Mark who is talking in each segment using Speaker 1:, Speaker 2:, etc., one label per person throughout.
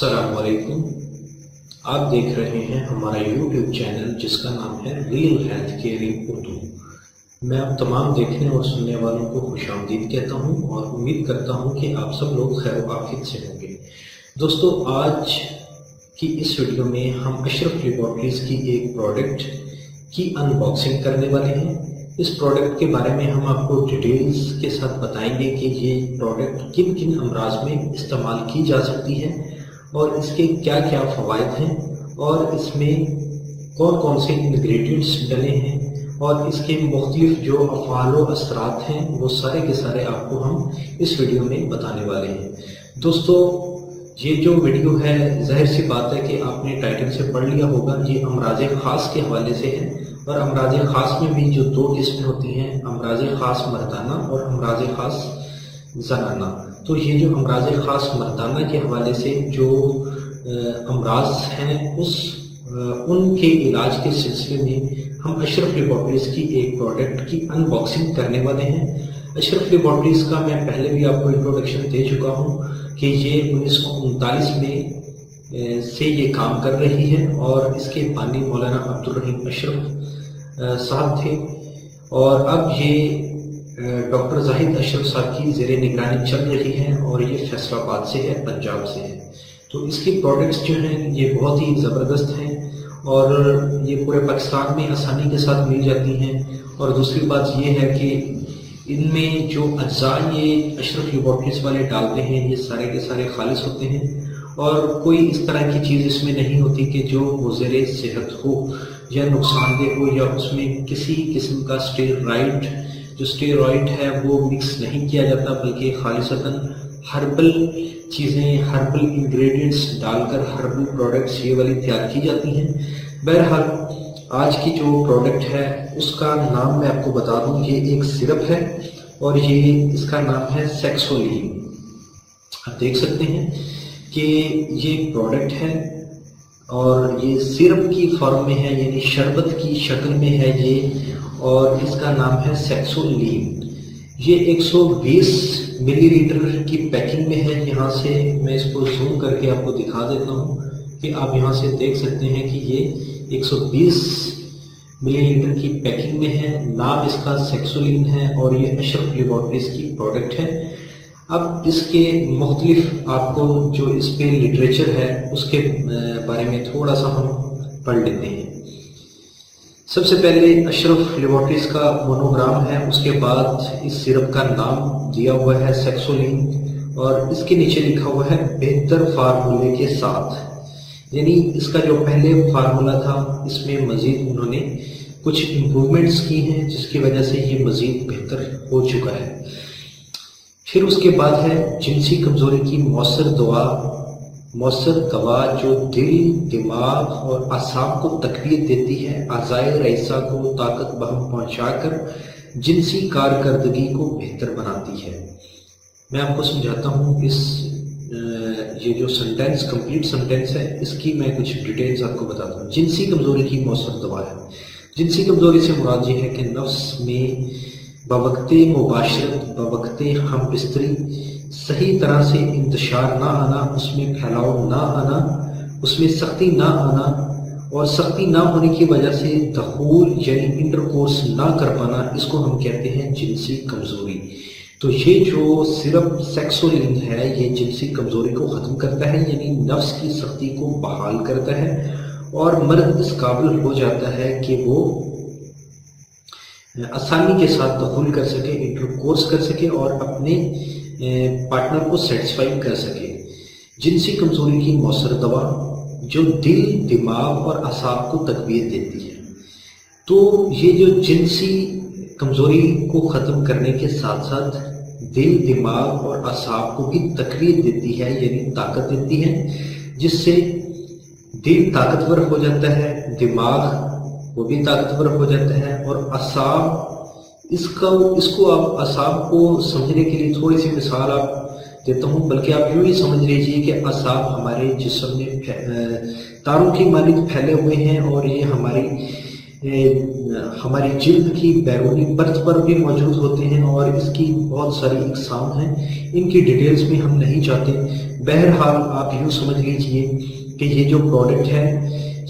Speaker 1: अस्सलाम वालेकुम। आप देख रहे हैं हमारा यूट्यूब चैनल जिसका नाम है रियल हेल्थ केयरिंग उर्दू। मैं आप तमाम देखने और सुनने वालों को खुशामदीद कहता हूं और उम्मीद करता हूं कि आप सब लोग खैर आफियत से होंगे। दोस्तों, आज की इस वीडियो में हम अशरफ लेबॉरेटरीज की एक प्रोडक्ट की अनबॉक्सिंग करने वाले हैं। इस प्रोडक्ट के बारे में हम आपको डिटेल्स के साथ बताएंगे कि ये प्रोडक्ट किन किन अमराज में इस्तेमाल की जा सकती है और इसके क्या क्या फ़वाइद हैं और इसमें कौन कौन से इंग्रेडिएंट्स डले हैं और इसके मुख्तलिफ जो अफ़आल व असरात हैं वो सारे के सारे आपको हम इस वीडियो में बताने वाले हैं। दोस्तों, ये जो वीडियो है ज़ाहिर सी बात है कि आपने टाइटल से पढ़ लिया होगा, ये अमराज ख़ास के हवाले से है। और अमराज ख़ास में भी जो दो किस्में होती हैं, अमराज ख़ास मर्दाना और अमराज ख़ास जनाना। तो ये जो अमराज ख़ास मर्दाना के हवाले से जो अमराज हैं उनके इलाज के सिलसिले में हम अशरफ लेबॉरेटरीज की एक प्रोडक्ट की अनबॉक्सिंग करने वाले हैं। अशरफ लेबॉरेटरीज का मैं पहले भी आपको इंट्रोडक्शन दे चुका हूँ कि ये 1939 में से ये काम कर रही है और इसके बानी मौलाना अब्दुल रहीम अशरफ साहब थे और अब ये डॉक्टर जाहिद अशरफ साहब की ज़ेरे निगरानी चल रही है और ये फैसलाबाद से है, पंजाब से है। तो इसकी प्रोडक्ट्स जो हैं ये बहुत ही ज़बरदस्त हैं और ये पूरे पाकिस्तान में आसानी के साथ मिल जाती हैं। और दूसरी बात ये है कि इनमें जो अज्जा ये अशरफ लेबॉरेटरीज वाले डालते हैं ये सारे के सारे खालिस होते हैं और कोई इस तरह की चीज़ इसमें नहीं होती कि जो मुज़र सेहत हो या नुकसानदेह हो या उसमें किसी किस्म का स्टेरॉइड है वो मिक्स नहीं किया जाता, बल्कि खालिसतन हर्बल चीज़ें, हर्बल इंग्रेडिएंट्स डालकर हर्बल प्रोडक्ट्स ये वाली तैयार की जाती हैं। बहरहाल आज की जो प्रोडक्ट है उसका नाम मैं आपको बता दूं, ये एक सिरप है और ये इसका नाम है सेक्सोलीन। आप देख सकते हैं कि ये प्रोडक्ट है और ये सिरप की फॉर्म में है, यानी शरबत की शक्ल में है ये, और इसका नाम है सेक्सोलीन। ये 120 मिलीलीटर की पैकिंग में है। यहाँ से मैं इसको जूम करके आपको दिखा देता हूँ कि आप यहाँ से देख सकते हैं कि ये 120 मिलीलीटर की पैकिंग में है। नाम इसका सेक्सोलीन है और ये अशरफ लेबॉरेटरीज की प्रोडक्ट है। अब इसके मुख्तलिफ आपको जो इस पे लिटरेचर है उसके बारे में थोड़ा सा हम पढ़ लेते हैं। सबसे पहले अशरफ लेबॉरेटरीज का मोनोग्राम है, उसके बाद इस सिरप का नाम दिया हुआ है सेक्सोलीन और इसके नीचे लिखा हुआ है बेहतर फार्मूले के साथ। यानी इसका जो पहले फार्मूला था इसमें मजीद उन्होंने कुछ इम्प्रूवमेंट्स की हैं जिसकी वजह से ये मजीद बेहतर हो चुका है। फिर उसके बाद है जिनसी कमजोरी की मौसर दवा जो दिल, दिमाग और आसाब को तकवीत देती है, अज़ाए रईसा को ताकत बहम पहुँचाकर जिनसी कारकर्दगी को बेहतर बनाती है। मैं आपको समझाता हूँ ये जो सेंटेंस कंप्लीट सेंटेंस है इसकी मैं कुछ डिटेल्स आपको बताता हूँ। जिनसी कमजोरी की मौसर दवा है। जिनसी कमजोरी से मुराद ये है कि नफ्स में बवक्ते मुबाशरत, बवक्ते हम बिस्तरी सही तरह से इंतशार ना आना, उसमें फैलाव ना आना, उसमें सख्ती ना आना और सख्ती ना होने की वजह से दखूल यानी इंटरकोर्स ना कर पाना, इसको हम कहते हैं जिनसी कमजोरी। तो ये जो सिरप सेक्सोलीन है ये जिनसी कमजोरी को ख़त्म करता है, यानी नफ्स की सख्ती को बहाल करता है और मर्द इस काबिल हो जाता है कि वो आसानी के साथ दखूल कर सके, इंटरकोर्स कर सके और अपने पार्टनर को सेटिस्फाई कर सके। जिनसी कमजोरी की मौसर दवा जो दिल, दिमाग और आसाब को तकवीत देती है। तो ये जो जिनसी कमजोरी को ख़त्म करने के साथ साथ दिल, दिमाग और आसाब को भी तकवीत देती है, यानी ताकत देती है, जिससे दिल ताकतवर हो जाता है, दिमाग वो भी ताकतवर हो जाता है और आसाब इसको आप आसाब को समझने के लिए थोड़ी सी मिसाल आप देता हूँ, बल्कि आप यूँ ही समझ लीजिए कि आसाब हमारे जिस्म में तारों की मानिंद फैले हुए हैं और ये हमारी ہماری جلد کی بیرونی پرت پر بھی موجود ہوتے ہیں، اور اس کی بہت ساری اقسام ہیں، ان کی ڈیٹیلز میں ہم نہیں جاتے۔ بہرحال آپ یوں سمجھ لیجئے کہ یہ جو پروڈکٹ ہے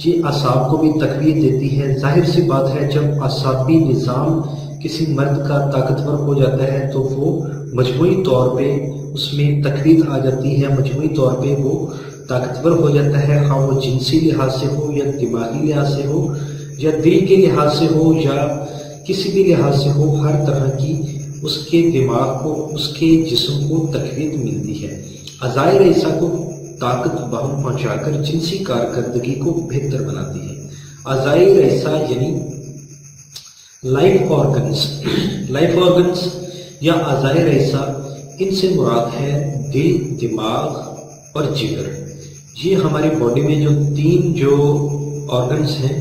Speaker 1: یہ اعصاب کو بھی تقویت دیتی ہے۔ ظاہر سی بات ہے، جب اعصابی نظام کسی مرد کا طاقتور ہو جاتا ہے تو وہ مجموعی طور پہ اس میں تقویت آ جاتی ہے، مجموعی طور پہ وہ طاقتور ہو جاتا ہے، خواہ وہ جنسی لحاظ سے ہو یا دماغی لحاظ سے ہو یا دل کے لحاظ سے ہو یا کسی بھی لحاظ سے ہو، ہر طرح کی اس کے دماغ کو، اس کے جسم کو تقویت ملتی ہے۔ اعضائے رئیسہ کو طاقت بہم پہنچا کر جنسی کارکردگی کو بہتر بناتی ہے۔ اعضائے رئیسہ یعنی لائف آرگنز یا اعضائے رئیسہ، ان سے مراد ہے دل، دماغ اور جگر۔ یہ ہماری باڈی میں جو تین جو آرگنز ہیں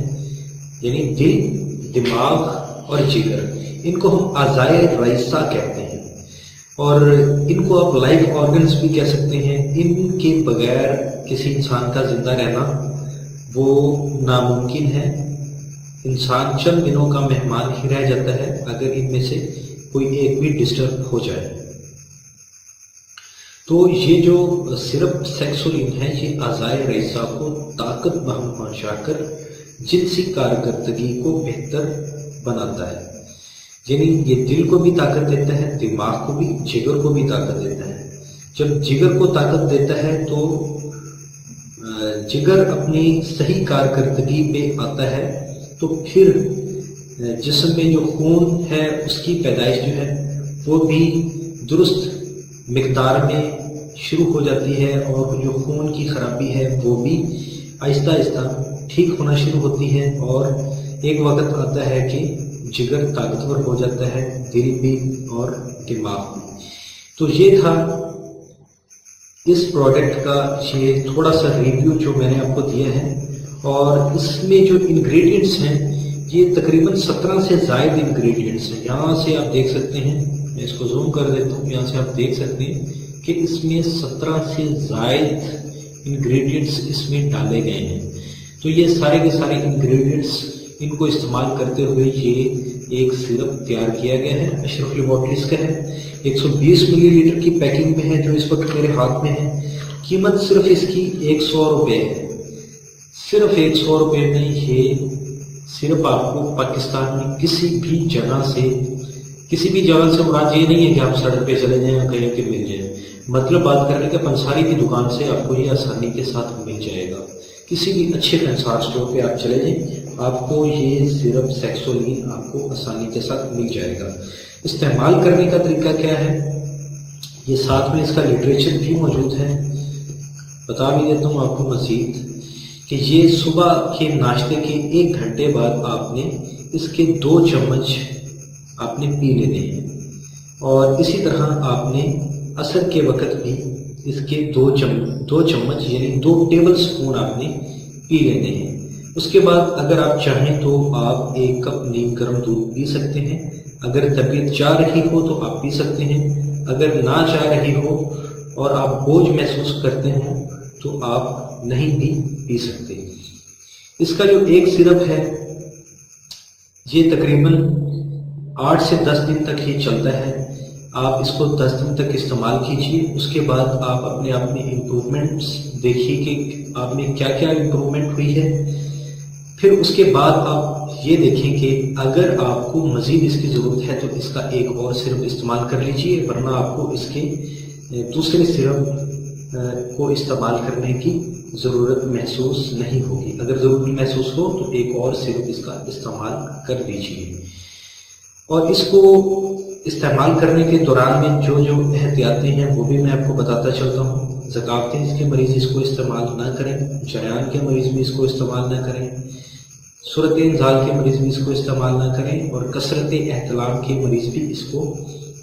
Speaker 1: یعنی دل، دماغ اور جگر، ان کو ہم اعضائے رئیسہ کہتے ہیں، اور ان کو آپ لائف آرگنز بھی کہہ سکتے ہیں۔ ان کے بغیر کسی انسان کا زندہ رہنا وہ ناممکن ہے۔ انسان چند دنوں کا مہمان ہی رہ جاتا ہے اگر ان میں سے کوئی ایک بھی ڈسٹرب ہو جائے۔ تو یہ جو صرف سیکسولین ہے یہ اعضائے رئیسہ کو طاقت بہم پہنچا کر جنسی کارکردگی کو بہتر بناتا ہے، یعنی یہ دل کو بھی طاقت دیتا ہے، دماغ کو بھی، جگر کو بھی طاقت دیتا ہے۔ جب جگر کو طاقت دیتا ہے تو جگر اپنی صحیح کارکردگی پہ آتا ہے، تو پھر جسم میں جو خون ہے اس کی پیدائش جو ہے وہ بھی درست مقدار میں شروع ہو جاتی ہے، اور جو خون کی خرابی ہے وہ بھی آہستہ آہستہ ٹھیک ہونا شروع ہوتی ہے، اور ایک وقت آتا ہے کہ جگر طاقتور ہو جاتا ہے، دل بھی اور دماغ بھی۔ تو یہ تھا اس پروڈکٹ کا یہ تھوڑا سا ریویو جو میں نے آپ کو دیا ہے، اور اس میں جو انگریڈینٹس ہیں یہ تقریباً 17 سے زائد انگریڈینٹس ہیں۔ یہاں سے آپ دیکھ سکتے ہیں، میں اس کو زوم کر دیتا ہوں، یہاں سے آپ دیکھ سکتے ہیں کہ اس میں 17 سے زائد انگریڈینٹس اس میں ڈالے گئے ہیں۔ تو یہ سارے کے سارے انگریڈینٹس ان کو استعمال کرتے ہوئے یہ ایک سرپ تیار کیا گیا ہے۔ اشرف لیبارٹریز کا ہے، 120 ملی لیٹر کی پیکنگ میں ہے جو اس وقت میرے ہاتھ میں ہے۔ قیمت صرف اس کی 100 روپے ہے، صرف 100 روپے میں یہ صرف آپ کو پاکستان میں کسی بھی جگہ سے مراد یہ نہیں ہے کہ آپ سڑک پہ چلے جائیں اور کہیں کہ مل جائیں، مطلب بات کرنے کے پنساری کی دکان سے آپ کو یہ آسانی کے ساتھ مل جائے گا۔ کسی بھی اچھے پنسار اسٹور پہ آپ چلے جائیں، آپ کو یہ سرپ سیکسولین آپ کو آسانی کے ساتھ مل جائے گا۔ استعمال کرنے کا طریقہ کیا ہے، یہ ساتھ میں اس کا لٹریچر بھی موجود ہے، بتا بھی دیتا ہوں آپ کو مزید کہ یہ صبح کے ناشتے کے 1 گھنٹے بعد آپ نے اس کے 2 چمچ آپ نے پی لینے ہیں، اور اسی طرح آپ نے عصر کے وقت بھی اس کے 2 چمچ یعنی 2 ٹیبل سپون آپ نے پی لینے ہیں۔ اس کے بعد اگر آپ چاہیں تو آپ 1 کپ نیم گرم دودھ پی سکتے ہیں، اگر طبیعت چاہ رہی ہو تو آپ پی سکتے ہیں، اگر نہ چاہ رہی ہو اور آپ بوجھ محسوس کرتے ہوں تو آپ نہیں بھی پی سکتے۔ اس کا جو ایک سرپ ہے یہ تقریباً 8 سے 10 دن تک ہی چلتا ہے۔ آپ اس کو 10 دن تک استعمال کیجئے، اس کے بعد آپ اپنے آپ میں امپرومنٹس دیکھیے کہ آپ میں کیا کیا امپرومنٹ ہوئی ہے۔ پھر اس کے بعد آپ یہ دیکھیں کہ اگر آپ کو مزید اس کی ضرورت ہے تو اس کا ایک اور سرپ استعمال کر لیجئے، ورنہ آپ کو اس کے دوسرے سرپ کو استعمال کرنے کی ضرورت محسوس نہیں ہوگی۔ اگر ضرورت محسوس ہو تو ایک اور سرپ اس کا استعمال کر لیجئے۔ اور اس کو استعمال کرنے کے دوران میں جو جو احتیاطیں ہیں وہ بھی میں آپ کو بتاتا چلتا ہوں۔ ذکاوتیں کے مریض اس کو استعمال نہ کریں، جریان کے مریض بھی اس کو استعمال نہ کریں، صورت انزال کے مریض بھی اس کو استعمال نہ کریں، اور کثرت احتلام کے مریض بھی اس کو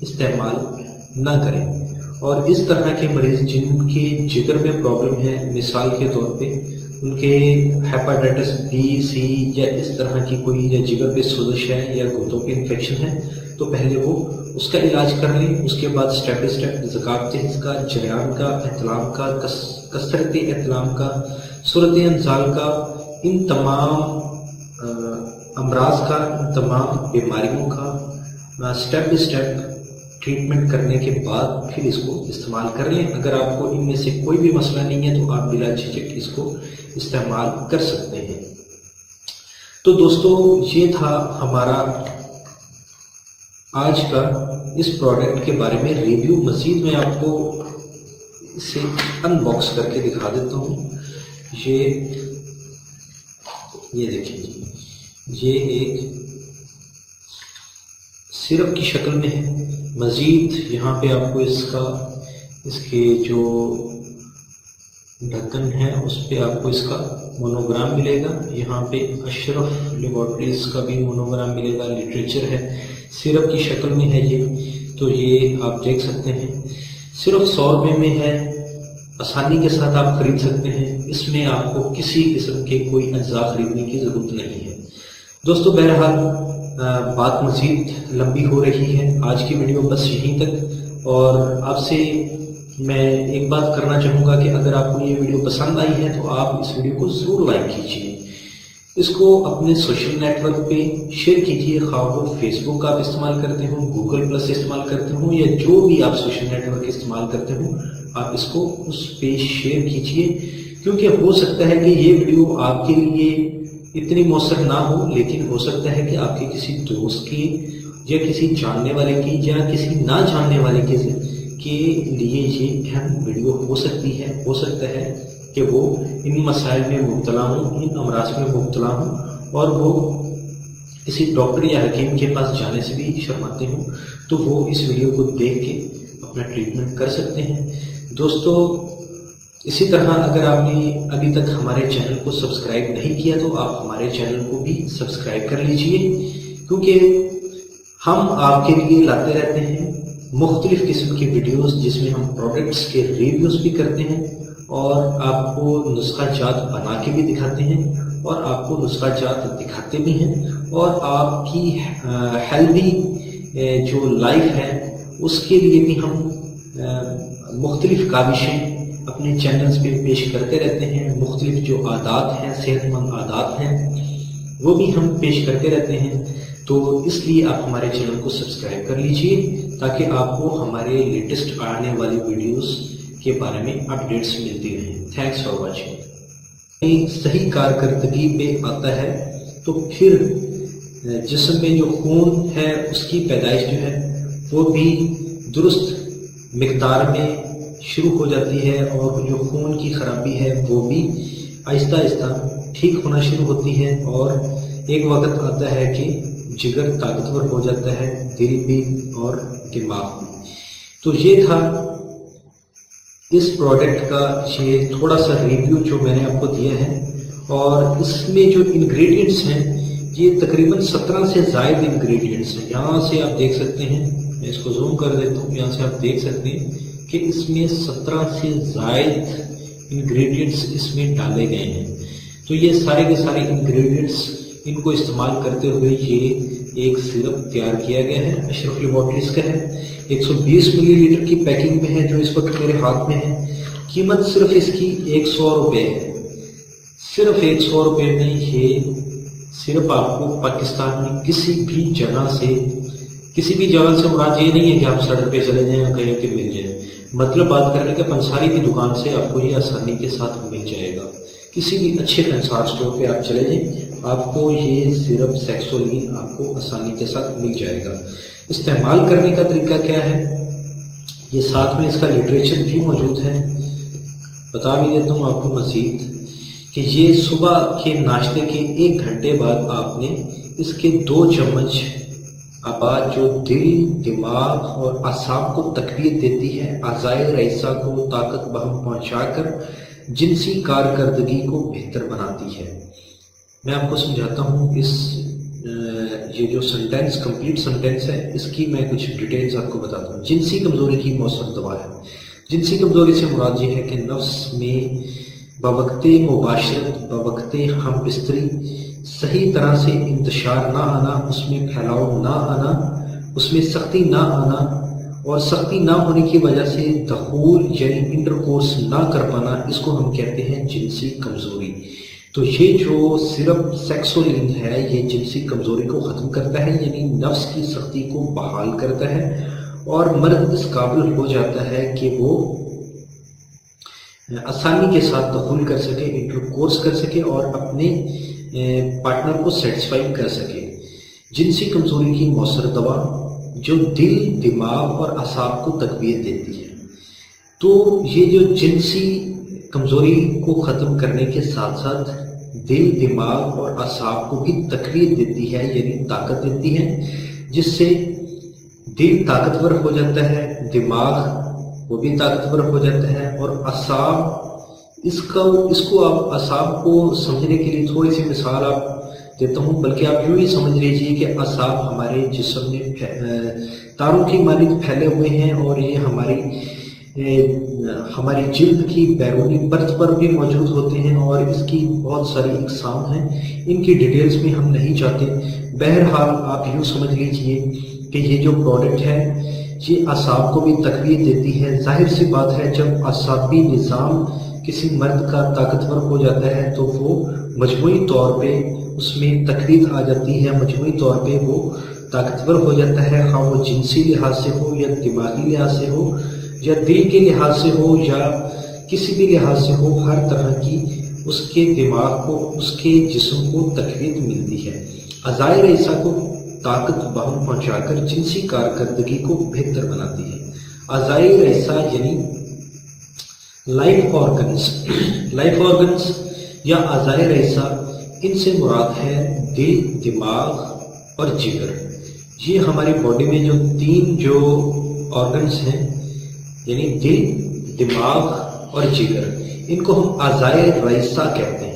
Speaker 1: استعمال نہ کریں۔ اور اس طرح کے مریض جن کے جگر میں پرابلم ہے، مثال کے طور پہ ان کے ہیپاٹائٹس بی، سی یا اس طرح کی کوئی یا جگر پہ سوزش ہے یا گردوں پہ انفیکشن ہے، تو پہلے وہ اس کا علاج کر لیں۔ اس کے بعد سٹیپ بائی سٹیپ ذکاوتیں کا، جریان کا، احتلام کا، کثرت احتلام کا، صورت انزال کا، ان تمام अमराज का, तमाम बीमारियों का स्टेप बाय स्टेप ट्रीटमेंट करने के बाद फिर इसको इस्तेमाल कर लें। अगर आपको इनमें से कोई भी मसला नहीं है तो आप बिला झिझक इसको इस्तेमाल कर सकते हैं। तो दोस्तों, ये था हमारा आज का इस प्रोडक्ट के बारे में रिव्यू। मज़ीद मैं आपको इसे अनबॉक्स करके दिखा देता हूँ। ये देखिए जी, ये एक सिरप की शक्ल में है। मज़ीद यहाँ पे आपको इसके जो ढक्कन है उस पे आपको इसका मोनोग्राम मिलेगा। यहाँ पे अशरफ लेबॉर्ट्रीज का भी मोनोग्राम मिलेगा, लिटरेचर है, सिरप की शक्ल में है ये। तो ये आप देख सकते हैं, सिर्फ 100 रुपये में है, आसानी के साथ आप खरीद सकते हैं। इसमें आपको किसी किस्म के कोई अज्जा खरीदने की ज़रूरत नहीं है। दोस्तों, बहरहाल बात मज़ीद लंबी हो रही है, आज की वीडियो बस यहीं तक। और आपसे मैं एक बात करना चाहूँगा कि अगर आपको ये वीडियो पसंद आई है तो आप इस वीडियो को ज़रूर लाइक कीजिए, इसको अपने सोशल नेटवर्क पे शेयर कीजिए। खा वो फेसबुक आप इस्तेमाल करते हो, गूगल प्लस इस्तेमाल करते हो, या जो भी आप सोशल नेटवर्क इस्तेमाल करते हो, आप इसको उस पे शेयर कीजिए। क्योंकि हो सकता है कि ये वीडियो आपके लिए इतनी मौसर ना हो, लेकिन हो सकता है कि आपके किसी दोस्त की या किसी जानने वाले की या किसी ना जानने वाले के लिए ये अहम वीडियो हो सकती है। हो सकता है कि वो इन मसाइल में मुब्तला हूँ, इन अमराज में मुब्तला हूँ, और वो किसी डॉक्टर या हकीम के पास जाने से भी शर्माते हों, तो वो इस वीडियो को देख के अपना ट्रीटमेंट कर सकते हैं। दोस्तों, इसी तरह अगर आपने अभी तक हमारे चैनल को सब्सक्राइब नहीं किया तो आप हमारे चैनल को भी सब्सक्राइब कर लीजिए, क्योंकि हम आपके लिए लाते रहते हैं मुख्तलिफ किस्म की वीडियोस जिसमें हम प्रोडक्ट्स के रिव्यूज़ भी करते हैं और आपको नुस्खा जात बना के भी दिखाते हैं और आपको नुस्खा जात दिखाते भी हैं, और आपकी हेल्दी जो लाइफ है उसके लिए भी हम मुख्तलिफ काविशें अपने चैनल्स पे पेश करते रहते हैं। मुख्तलिफ जो आदात हैं, सेहतमंद आदात हैं, वो भी हम पेश करते रहते हैं। तो इसलिए आप हमारे चैनल को सब्सक्राइब कर लीजिए ताकि आपको हमारे लेटेस्ट आने वाली वीडियोस के बारे में अपडेट्स मिलती रहें। Thanks for watching. सही कारकर्दगी पे आता है तो फिर जिस्म में जो खून है उसकी पैदाइश जो है वो भी दुरुस्त मिकदार में शुरू हो जाती है, और जो खून की खराबी है वो भी आहिस्ता आहिस्ता ठीक होना शुरू होती है, और एक वक्त आता है कि जिगर ताकतवर हो जाता है, दिल भी और दिमाग भी। तो ये था इस प्रोडक्ट का ये थोड़ा सा रिव्यू जो मैंने आपको दिया है। और इसमें जो इंग्रेडिएंट्स हैं ये तकरीबन 17 से ज़ायद इंग्रेडिएंट्स हैं। यहाँ से आप देख सकते हैं, मैं इसको जूम कर देता हूँ, यहाँ से आप देख सकते हैं कि इसमें 17 से ज़ायद इंग्रेडिएंट्स इसमें डाले गए हैं। तो ये सारे के सारे इंग्रेडिएंट्स इनको इस्तेमाल करते हुए ये एक सिरप तैयार किया गया है। अशरफ लेबॉर्ट्रीज का है, 120 मिलीलीटर की पैकिंग में है जो इस वक्त मेरे हाथ में है। कीमत सिर्फ इसकी 100 रुपये है। सिर्फ 100 रुपये में ये सिरप आपको पाकिस्तान में किसी भी जगह से मुराद ये नहीं है कि आप सड़क पे चले जाएं और कहीं के मिल जाए। मतलब बात करने के पंसारी की दुकान से आपको ये आसानी के साथ मिल जाएगा। किसी भी अच्छे पंसार स्टोर पे आप चले जाएं, आपको ये सिरप सेक्सोलिन आपको आसानी के साथ मिल जाएगा। इस्तेमाल करने का तरीका क्या है, ये साथ में इसका लिटरेचर भी मौजूद है। बता भी देता हूँ आपको मज़ीद कि ये सुबह के नाश्ते के 1 घंटे बाद आपने इसके 2 चम्मच आबाद जो दिल, दिमाग और आसाब को तकवीत देती है, अज़ाए रईसा को ताकत बहम पहुँचाकर जिनसी कारकर्दगी को बेहतर बनाती है। मैं आपको समझाता हूँ ये जो सेंटेंस, कंप्लीट सेंटेंस है, इसकी मैं कुछ डिटेल्स आपको बताता हूँ। जिनसी कमज़ोरी की मौसम दवा है। जिनसी कमज़ोरी से मुराद ये है कि नफ्स में बवक्ते मुबाशरत, बवक्ते हम बिस्तरी सही तरह से इंतशार ना आना, उसमें फैलाव ना आना, उसमें सख्ती ना आना, और सख्ती ना होने की वजह से दखूल यानी इंटरकोर्स ना कर पाना, इसको हम कहते हैं जिनसी कमज़ोरी। तो ये जो सिरप सेक्सोलिन है ये जिनसी कमजोरी को ख़त्म करता है, यानी नफ्स की सख्ती को बहाल करता है और मर्द इस काबिल हो जाता है कि वो आसानी के साथ दखूल कर सके, इंटरकोर्स कर सके और अपने पार्टनर को सेटिस्फाई कर सके। जिनसी कमजोरी की मौसर दवा जो दिल, दिमाग और असाब को तकवीत देती है। तो ये जो जिनसी कमजोरी को ख़त्म करने के साथ साथ दिल, दिमाग और असाब को भी तकवीत देती है, यानी ताकत देती है, जिससे दिल ताकतवर हो जाता है, दिमाग वो भी ताकतवर हो जाता है और असाब इसको आप असाब को समझने के लिए थोड़ी सी मिसाल आप देता हूँ, बल्कि आप यूँ ही समझ लीजिए कि असाब हमारे जिस्म में तारों की मानिंद फैले हुए हैं और ये हमारी जिल्द की बैरूनी परत पर भी मौजूद होते हैं और इसकी बहुत सारी इकसाम हैं। इनकी डिटेल्स में हम नहीं जाते। बहरहाल आप यूँ समझ लीजिए कि ये जो प्रोडक्ट है ये असाब को भी तकवीत देती है। जाहिर सी बात है, जब असाबी निज़ाम किसी मर्द का ताकतवर हो जाता है तो वो मजमूई तौर पे उसमें तकवीत आ जाती है, मजमूई तौर पे वो ताकतवर हो जाता है, हाँ वो जिनसी लिहाज से हो या दिमागी लिहाज से हो या दिल के लिहाज से हो या किसी भी लिहाज से हो, हर तरह की उसके दिमाग को, उसके जिस्म को तकवीत मिलती है। अज़ाए रईसा को ताकत बहम पहुंचाकर जिनसी कारकर्दगी को बेहतर बनाती है। अज़ाए रईसा यानी लाइफ ऑर्गन्स या अज़ाए रईसा, इनसे मुराद है दिल, दिमाग और जिगर। ये हमारी बॉडी में जो तीन जो ऑर्गन्स हैं यानी दिल, दिमाग और जिगर, इनको हम अज़ाए रईसा कहते हैं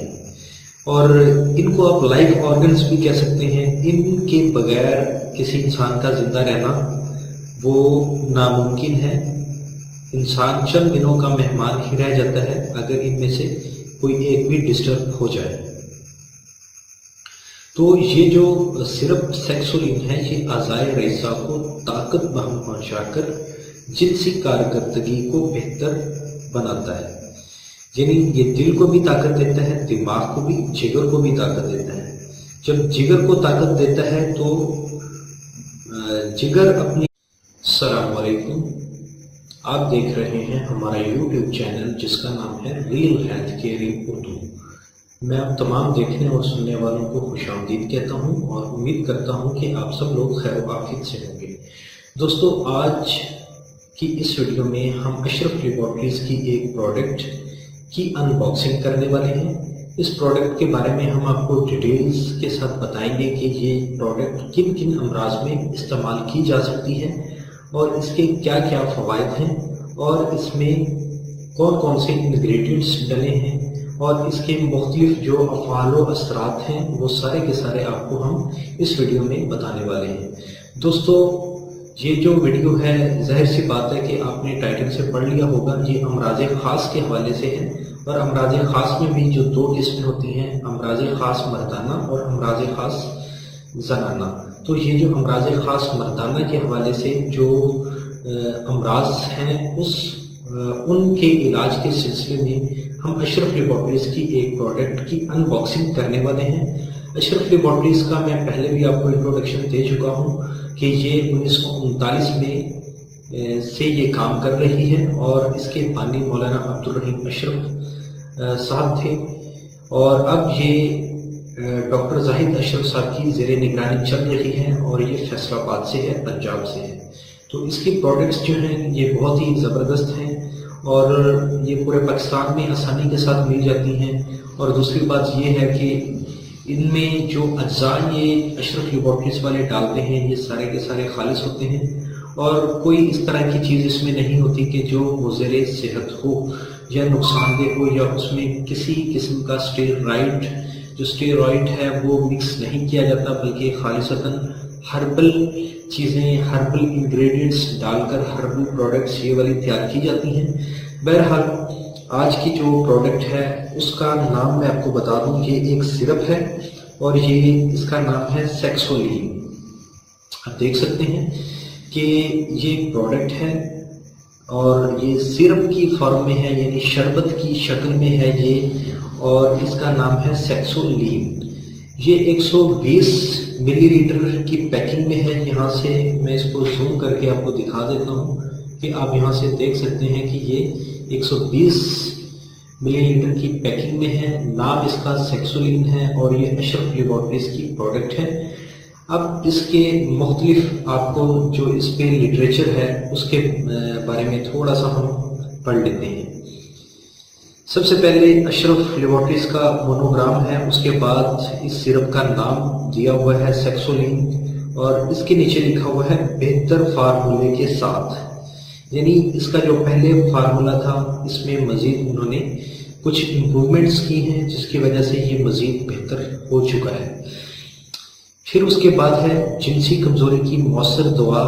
Speaker 1: और इनको आप लाइफ ऑर्गन्स भी कह सकते हैं। इनके बगैर किसी इंसान का जिंदा रहना वो नामुमकिन है। इंसान चंद दिनों का मेहमान ही रह जाता है अगर इनमें से कोई एक भी डिस्टर्ब हो जाए। तो ये जो सिरप सेक्सोलिन है ये अज़ाए रईसा को ताकत बहम पहुंचाकर जिनसी कारकर्दगी को बेहतर बनाता है, यानी ये दिल को भी ताकत देता है, दिमाग को भी, जिगर को भी ताकत देता है। जब जिगर को ताकत देता है तो जिगर अपनी अस्सलाम वालेकुम, आप देख रहे हैं हमारा यूट्यूब चैनल जिसका नाम है रियल हेल्थ केयर इन उर्दू। मैं आप तमाम देखने और सुनने वालों को खुशामदीद कहता हूं और उम्मीद करता हूं कि आप सब लोग खैर आफियत से होंगे। दोस्तों, आज की इस वीडियो में हम अशरफ लेबॉरेटरीज की एक प्रोडक्ट की अनबॉक्सिंग करने वाले हैं। इस प्रोडक्ट के बारे में हम आपको डिटेल्स के साथ बताएंगे कि ये प्रोडक्ट किन किन अमराज में इस्तेमाल की जा सकती है और इसके क्या क्या फ़वाइद हैं और इसमें कौन कौन से इंग्रेडिएंट्स डले हैं और इसके मुख्तलिफ जो अफ़आल व असरात हैं वो सारे के सारे आपको हम इस वीडियो में बताने वाले हैं। दोस्तों, ये जो वीडियो है ज़ाहिर सी बात है कि आपने टाइटल से पढ़ लिया होगा, ये अमराज ख़ास के हवाले से है और अमराज ख़ास में भी जो दो किस्में होती हैं, अमराज ख़ास मर्दाना और अमराज ख़ास जनाना। तो ये जो अमराज ख़ास मर्दाना के हवाले से जो अमराज हैं उनके इलाज के सिलसिले में हम अशरफ लेबॉरेटरीज की एक प्रोडक्ट की अनबॉक्सिंग करने वाले हैं। अशरफ लेबॉरेटरीज का मैं पहले भी आपको इंट्रोडक्शन दे चुका हूँ कि ये 1939 में से ये काम कर रही है और इसके बानी मौलाना अब्दुल रहीम अशरफ साहब थे और अब ये डॉक्टर जाहिद अशरफ साहब की ज़ेरे निगरानी चल रही है और ये फैसलाबाद से है, पंजाब से है। तो इसकी प्रोडक्ट्स जो हैं ये बहुत ही ज़बरदस्त हैं और ये पूरे पाकिस्तान में आसानी के साथ मिल जाती हैं। और दूसरी बात ये है कि इनमें जो अज्जा ये अशरफ लेबॉरेटरीज वाले डालते हैं ये सारे के सारे खालिस होते हैं और कोई इस तरह की चीज़ इसमें नहीं होती कि जो मुज़र सेहत हो या नुकसानदेह हो या उसमें किसी किस्म का स्टेरॉइड है वो मिक्स नहीं किया जाता, बल्कि खालिसतन हर्बल चीज़ें, हर्बल इंग्रेडिएंट्स डालकर हर्बल प्रोडक्ट्स ये वाली तैयार की जाती हैं। बहरहाल आज की जो प्रोडक्ट है उसका नाम मैं आपको बता दूं, ये एक सिरप है और ये इसका नाम है सेक्सोलिन। आप देख सकते हैं कि ये प्रोडक्ट है और ये सिरप की फॉर्म में है, यानी शरबत की शक्ल में है ये اور اس کا نام ہے سیکسولین۔ یہ 120 ملی لیٹر کی پیکنگ میں ہے۔ یہاں سے میں اس کو زوم کر کے آپ کو دکھا دیتا ہوں کہ آپ یہاں سے دیکھ سکتے ہیں کہ یہ 120 ملی لیٹر کی پیکنگ میں ہے۔ نام اس کا سیکسولین ہے اور یہ اشرف لیبارٹریز کی پروڈکٹ ہے۔ اب اس کے مختلف آپ کو جو اس پہ لٹریچر ہے اس کے بارے میں تھوڑا سا ہم پڑھ لیتے ہیں۔ سب سے پہلے اشرف لیبارٹریز کا مونوگرام ہے، اس کے بعد اس سرپ کا نام دیا ہوا ہے سیکسولین، اور اس کے نیچے لکھا ہوا ہے بہتر فارمولے کے ساتھ، یعنی اس کا جو پہلے فارمولا تھا اس میں مزید انہوں نے کچھ امپرومنٹس کی ہیں جس کی وجہ سے یہ مزید بہتر ہو چکا ہے۔ پھر اس کے بعد ہے جنسی کمزوری کی مؤثر دوا